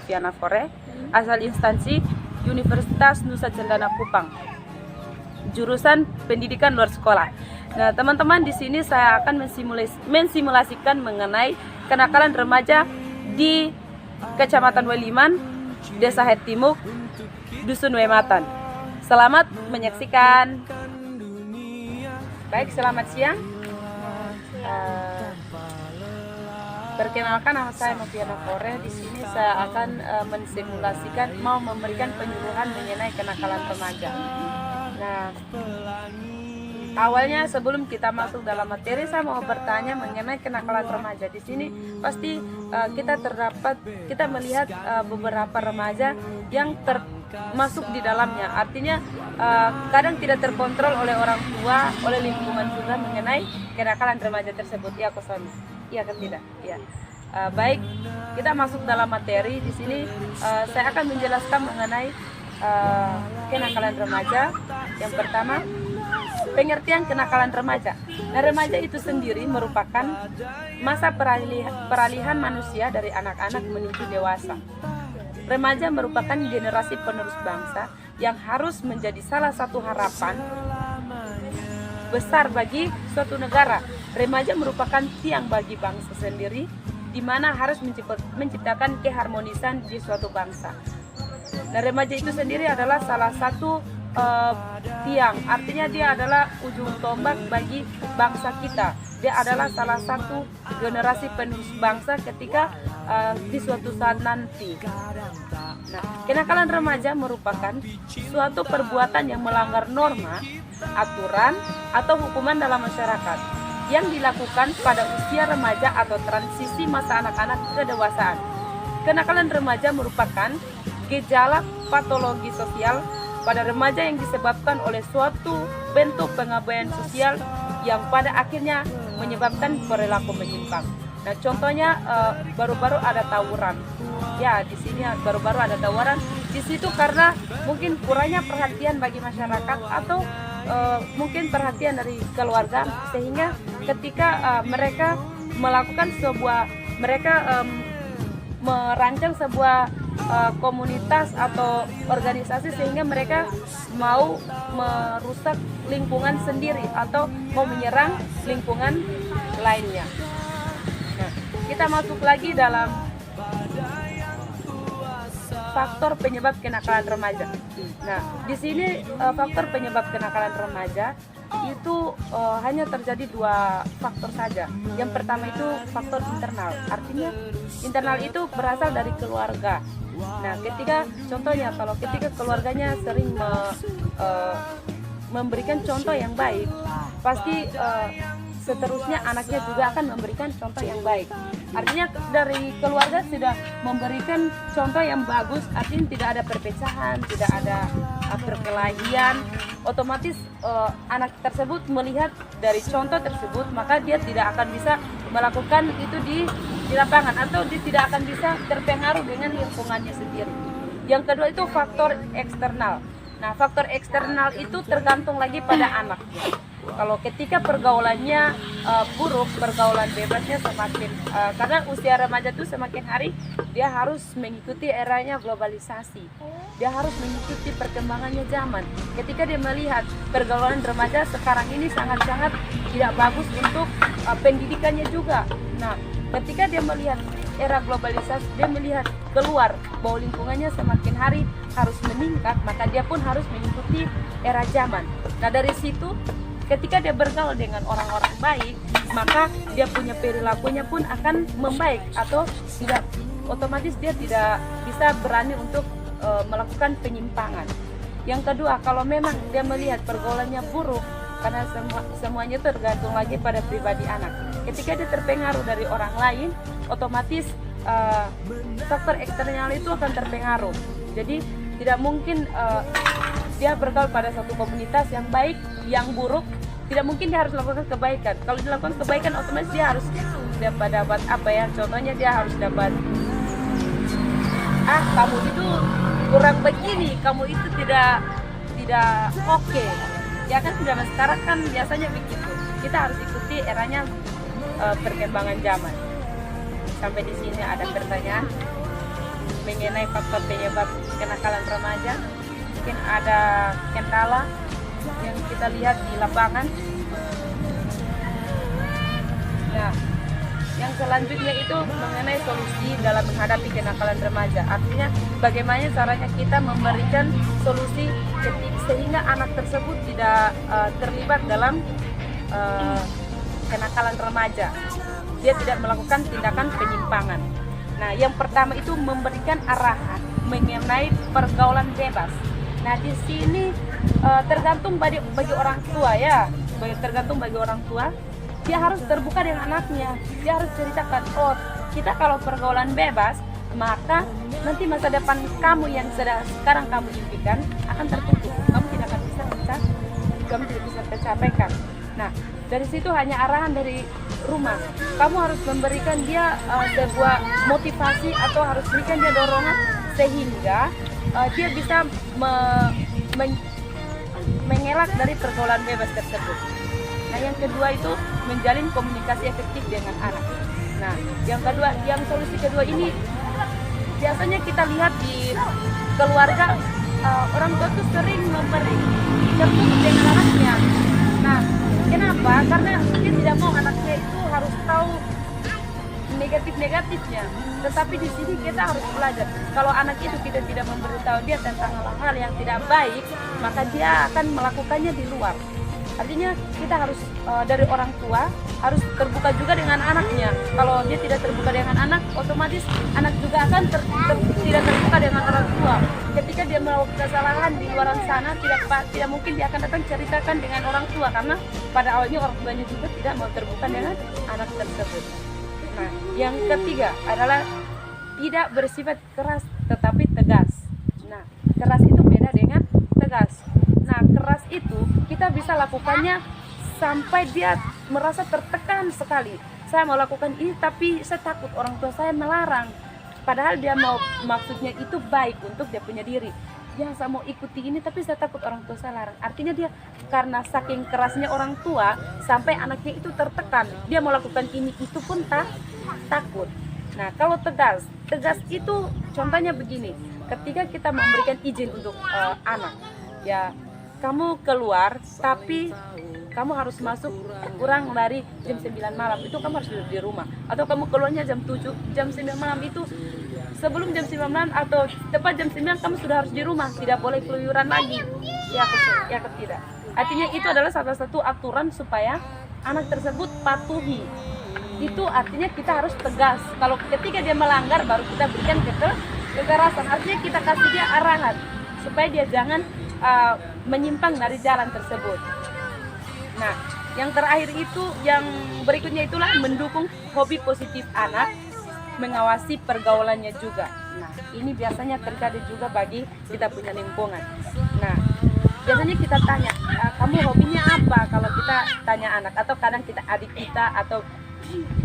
Noviana Fore, asal instansi Universitas Nusa Cendana Kupang, jurusan pendidikan luar sekolah. Nah, teman-teman, di sini saya akan mensimulasikan mengenai kenakalan remaja di Kecamatan Weliman, Desa Hetimuk, Dusun Wematan. Selamat menyaksikan. Baik, selamat siang. Perkenalkan, nama saya Noviana Fore. Di sini saya akan mensimulasikan, memberikan penyuluhan mengenai kenakalan remaja. Nah, awalnya sebelum kita masuk dalam materi, saya mau bertanya mengenai kenakalan remaja. Di sini pasti kita melihat beberapa remaja yang masuk di dalamnya. Artinya kadang tidak terkontrol oleh orang tua, oleh lingkungan juga mengenai kenakalan remaja tersebut. Ya, Kosoni. Iya kan tidak? Ya. Baik, kita masuk dalam materi. Di sini saya akan menjelaskan mengenai kenakalan remaja. Yang pertama, pengertian kenakalan remaja. Nah, remaja itu sendiri merupakan masa peralihan manusia dari anak-anak menuju dewasa. Remaja merupakan generasi penerus bangsa yang harus menjadi salah satu harapan besar bagi suatu negara. Remaja merupakan tiang bagi bangsa sendiri, di mana harus menciptakan keharmonisan di suatu bangsa. Nah, remaja itu sendiri adalah salah satu tiang, artinya dia adalah ujung tombak bagi bangsa kita. Dia adalah salah satu generasi penerus bangsa ketika di suatu saat nanti. Nah, kenakalan remaja merupakan suatu perbuatan yang melanggar norma, aturan, atau hukuman dalam masyarakat yang dilakukan pada usia remaja atau transisi masa anak-anak ke dewasaan. Kenakalan remaja merupakan gejala patologi sosial pada remaja yang disebabkan oleh suatu bentuk pengabaian sosial yang pada akhirnya menyebabkan perilaku menyimpang. Nah, contohnya baru-baru ada tawuran. Ya, di sini baru-baru ada tawuran. Di situ karena mungkin kurangnya perhatian bagi masyarakat atau mungkin perhatian dari keluarga, sehingga ketika mereka merancang sebuah komunitas atau organisasi, sehingga mereka mau merusak lingkungan sendiri atau mau menyerang lingkungan lainnya. Nah, kita masuk lagi dalam faktor penyebab kenakalan remaja. Nah, di sini faktor penyebab kenakalan remaja itu hanya terjadi dua faktor saja. Yang pertama itu faktor internal. Artinya internal itu berasal dari keluarga. Nah, contohnya kalau ketika keluarganya sering memberikan contoh yang baik, pasti seterusnya anaknya juga akan memberikan contoh yang baik. Artinya dari keluarga sudah memberikan contoh yang bagus, artinya tidak ada perpecahan, tidak ada perkelahian. Otomatis anak tersebut melihat dari contoh tersebut, maka dia tidak akan bisa melakukan itu di lapangan, atau dia tidak akan bisa terpengaruh dengan lingkungannya sendiri. Yang kedua itu faktor eksternal. Nah, faktor eksternal itu tergantung lagi pada anaknya. Kalau ketika pergaulannya buruk, pergaulan bebasnya semakin karena usia remaja itu semakin hari dia harus mengikuti eranya globalisasi. Dia harus mengikuti perkembangannya zaman. Ketika dia melihat pergaulan remaja sekarang ini sangat-sangat tidak bagus untuk pendidikannya juga. Nah, ketika dia melihat era globalisasi, dia melihat keluar bahwa lingkungannya semakin hari harus meningkat, maka dia pun harus mengikuti era zaman. Nah, dari situ ketika dia bergaul dengan orang-orang baik, maka dia punya perilakunya pun akan membaik, atau tidak otomatis dia tidak bisa berani untuk melakukan penyimpangan. Yang kedua, kalau memang dia melihat pergaulannya buruk, karena semuanya tergantung lagi pada pribadi anak. Ketika dia terpengaruh dari orang lain, otomatis faktor eksternal itu akan terpengaruh. Jadi tidak mungkin dia bergaul pada satu komunitas yang baik, yang buruk, tidak mungkin dia harus melakukan kebaikan. Kalau dilakukan kebaikan, otomatis dia harus dapat apa ya? Contohnya dia harus dapat, kamu itu kurang begini, kamu itu tidak oke. Ya kan, zaman sekarang kan biasanya begitu. Kita harus ikuti eranya perkembangan zaman. Sampai di sini ada pertanyaan? mengenai faktor penyebab kenakalan remaja. Mungkin ada kendala yang kita lihat di lapangan. Nah, yang selanjutnya itu mengenai solusi dalam menghadapi kenakalan remaja. Artinya bagaimana caranya kita memberikan solusi sehingga anak tersebut tidak terlibat dalam kenakalan remaja. Dia tidak melakukan tindakan penyimpangan. Nah, yang pertama itu memberikan arahan mengenai pergaulan bebas. Nah, di sini tergantung bagi orang tua ya. Tergantung bagi orang tua. Dia harus terbuka dengan anaknya. Dia harus ceritakan, oh kita kalau pergaulan bebas, maka nanti masa depan kamu yang sekarang kamu impikan akan tertutup. Kamu tidak akan bisa kamu tidak bisa tercapaikan. Nah, dari situ hanya arahan dari rumah. Kamu harus memberikan dia sebuah motivasi atau harus berikan dia dorongan sehingga dia bisa mengelak dari pergaulan bebas tersebut. Nah, yang kedua itu menjalin komunikasi efektif dengan anak. Nah, yang solusi kedua ini biasanya kita lihat di keluarga, orang tua tuh sering memberi tertutup dengan anaknya. Nah, kenapa? Karena dia tidak mau anaknya itu harus tahu negatif-negatifnya. Tetapi di sini kita harus belajar. Kalau anak itu kita tidak memberitahu dia tentang hal-hal yang tidak baik, maka dia akan melakukannya di luar. Artinya kita harus dari orang tua harus terbuka juga dengan anaknya. Kalau dia tidak terbuka dengan anak, otomatis anak juga akan tidak terbuka dengan orang tua. Ketika dia melakukan kesalahan di luar sana, tidak mungkin dia akan datang ceritakan dengan orang tua karena pada awalnya orang tuanya juga tidak mau terbuka dengan anak tersebut. Nah, yang ketiga adalah tidak bersifat keras tetapi tegas. Nah, keras itu beda dengan tegas. Nah, keras itu kita bisa lakukannya sampai dia merasa tertekan sekali. Saya mau lakukan ini tapi saya takut orang tua saya melarang. Padahal dia maksudnya itu baik untuk dia punya diri. Ya, saya mau ikuti ini tapi saya takut orang tua saya larang. Artinya dia karena saking kerasnya orang tua sampai anaknya itu tertekan. Dia mau lakukan ini itu pun takut. Nah, kalau tegas itu contohnya begini. Ketika kita memberikan izin untuk anak, ya kamu keluar tapi kamu harus masuk kurang dari jam 9 malam, itu kamu harus duduk di rumah. Atau kamu keluarnya jam 7, jam 9 malam itu sebelum jam 9 malam atau tepat jam 9 kamu sudah harus di rumah, tidak boleh keluyuran lagi. Ya tidak. Artinya itu adalah salah satu aturan supaya anak tersebut patuhi. Itu artinya kita harus tegas. Kalau ketika dia melanggar baru kita berikan kekerasan. Artinya kita kasih dia arahan supaya dia jangan menyimpang dari jalan tersebut. Nah, yang terakhir itu, yang berikutnya itulah mendukung hobi positif anak, mengawasi pergaulannya juga. Nah, ini biasanya terjadi juga bagi kita punya lingkungan. Nah, biasanya kita tanya, kamu hobinya apa? Kalau kita tanya anak, atau kadang kita adik kita atau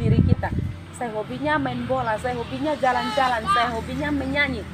diri kita, saya hobinya main bola, saya hobinya jalan-jalan, saya hobinya menyanyi,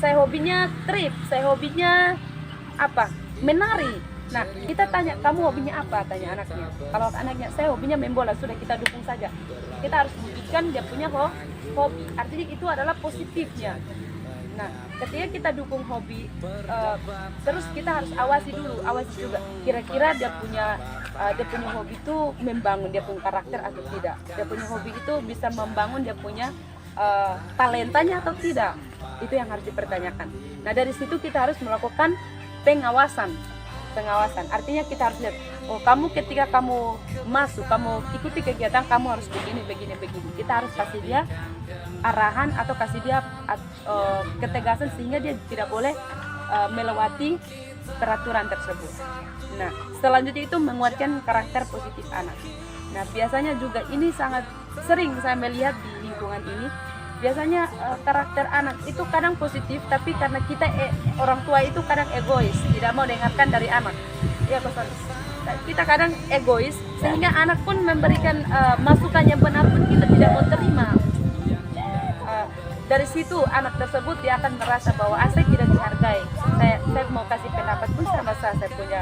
saya hobinya trip, saya hobinya apa? Menari. Nah, kita tanya, kamu hobinya apa? Tanya anaknya. Kalau anaknya, saya hobinya main bola, sudah kita dukung saja. Kita harus buktikan dia punya hobi. Artinya itu adalah positifnya. Nah, ketika kita dukung hobi, terus kita harus awasi juga. Kira-kira dia punya hobi itu membangun dia punya karakter atau tidak. Dia punya hobi itu bisa membangun dia punya talentanya atau tidak. Itu yang harus dipertanyakan. Nah, dari situ kita harus melakukan pengawasan. Artinya kita harus lihat, oh kamu ketika kamu masuk, kamu ikuti kegiatan, kamu harus begini. Kita harus kasih dia arahan atau kasih dia ketegasan sehingga dia tidak boleh melewati peraturan tersebut. Nah, selanjutnya itu menguatkan karakter positif anak. Nah, biasanya juga ini sangat sering saya melihat di lingkungan ini. Biasanya karakter anak itu kadang positif, tapi karena kita orang tua itu kadang egois, tidak mau dengarkan dari anak. Ya, kita kadang egois sehingga anak pun memberikan masukan yang benar pun kita tidak mau terima. Dari situ anak tersebut dia akan merasa bahwa saya tidak dihargai. Saya mau kasih pendapat pun saya punya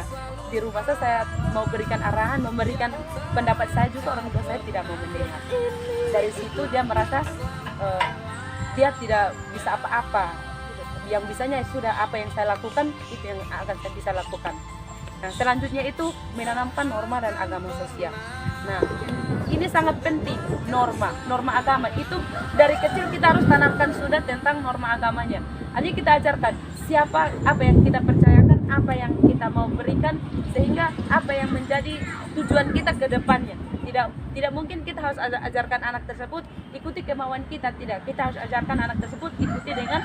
di rumah saya mau berikan arahan, memberikan pendapat saya juga orang tua saya tidak mau mendengar. Dari situ dia merasa dia tidak bisa apa-apa. Yang bisanya sudah apa yang saya lakukan itu yang akan saya bisa lakukan. Nah, selanjutnya itu menanamkan norma dan agama sosial. Nah, ini sangat penting, norma agama itu dari kecil kita harus tanamkan sudah tentang norma agamanya. Artinya kita ajarkan siapa, apa yang kita percayakan, apa yang kita mau berikan, sehingga apa yang menjadi tujuan kita ke depannya. Tidak mungkin kita harus ajarkan anak tersebut ikuti kemauan kita, tidak. Kita harus ajarkan anak tersebut ikuti dengan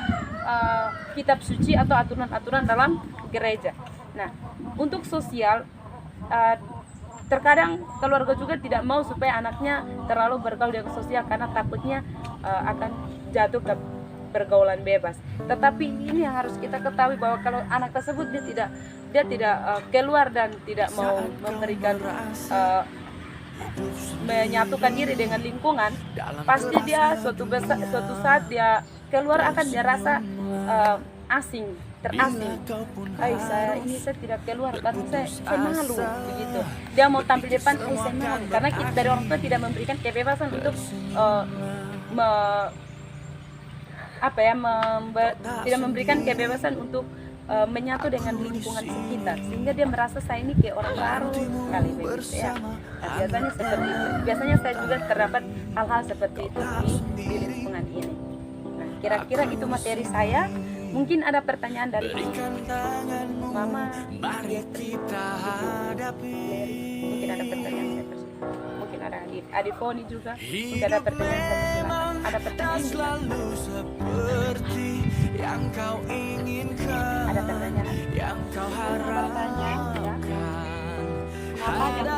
kitab suci atau aturan-aturan dalam gereja. Nah, untuk sosial, terkadang keluarga juga tidak mau supaya anaknya terlalu bergaul dengan sosial karena takutnya akan jatuh ke pergaulan bebas. Tetapi ini yang harus kita ketahui, bahwa kalau anak tersebut dia tidak keluar dan tidak mau memberikan menyatukan diri dengan lingkungan, pasti dia suatu saat dia keluar akan dia rasa terasing. Saya tidak keluar karena saya malu begitu. Dia mau tampil depan, saya malu karena kita dari orang tua tidak memberikan kebebasan untuk tidak memberikan kebebasan untuk menyatu dengan lingkungan sekitar, sehingga dia merasa saya ini kayak orang baru kali begitu ya. Nah, biasanya seperti itu. Biasanya saya juga terdapat hal-hal seperti itu di lingkungan ini. Nah, kira-kira itu materi saya. Mungkin ada pertanyaan dari Mama, mungkin ada pertanyaan saya tersebut. Mungkin ada Adik Foni juga. Mungkin ada pertanyaan saya, silakan. Ada pertanyaan juga. Ada pertanyaan. Pertanyaan ya. Apa yang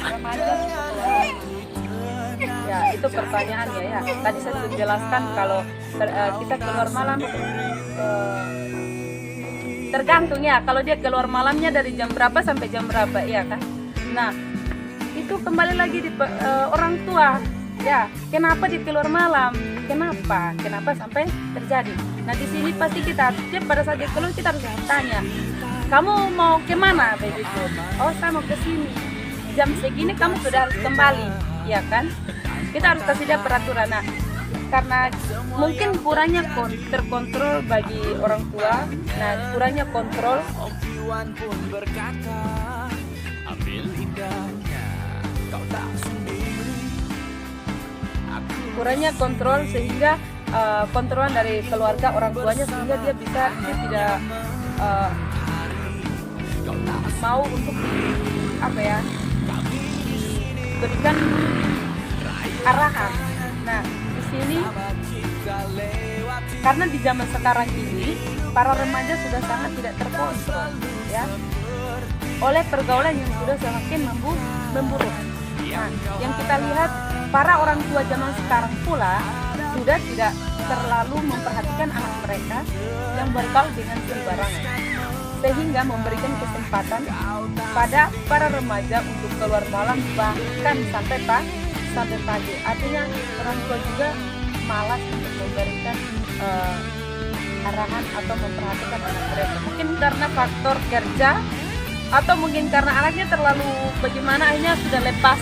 remaja ya, itu pertanyaannya ya. Tadi saya sudah jelaskan kalau kita keluar malam tergantung ya, kalau dia keluar malamnya dari jam berapa sampai jam berapa ya kan. Nah, itu kembali lagi di orang tua ya, kenapa dia keluar malam, kenapa sampai terjadi. Nah, di sini pasti kita pada saat dia keluar kita harus tanya, kamu mau kemana begitu. Oh, saya mau ke sini, jam segini kamu sudah harus kembali ya kan. Kita harus kasih dia peraturan. Nah, karena mungkin kurangnya terkontrol bagi orang tua, nah kurangnya kontrol sehingga kontrolan dari keluarga orang tuanya, sehingga dia tidak mau untuk berikan arahan. Nah, di sini karena di zaman sekarang ini para remaja sudah sangat tidak terkontrol ya oleh pergaulan yang sudah semakin memburuk. Nah, yang kita lihat para orang tua zaman sekarang pula sudah tidak terlalu memperhatikan anak mereka yang bergaul dengan sembarangan, sehingga memberikan kesempatan pada para remaja untuk keluar malam bahkan sampai pagi. Artinya orang tua juga malas untuk memberikan arahan atau memperhatikan anak mereka. Mungkin karena faktor kerja atau mungkin karena anaknya terlalu bagaimana, akhirnya sudah lepas.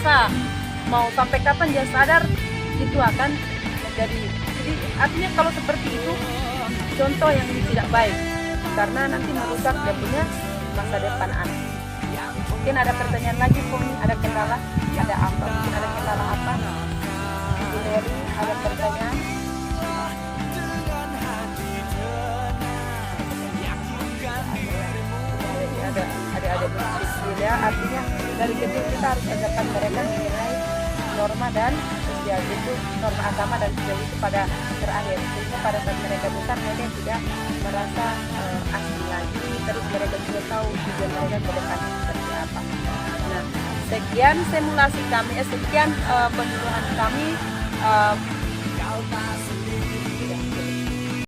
Mau sampai kapan dia sadar itu akan menjadi. Jadi artinya kalau seperti itu contoh yang tidak baik, karena nanti merusak dia punya masa depan anak. Mungkin ada pertanyaan lagi, ada kendala, ada apa? Mungkin ada kendala apa? Ibu Leri, ada pertanyaan? Ada musik ya. Artinya dari kecil kita harus ajarkan mereka mengenai norma dan sosial itu, norma agama dan sosial itu pada terakhir, sehingga pada saat mereka besar mereka tidak merasa asing lagi, terus mereka juga tahu tujuan mereka ke depan seperti apa. Nah, sekian simulasi kami, sekian penyuluhan kami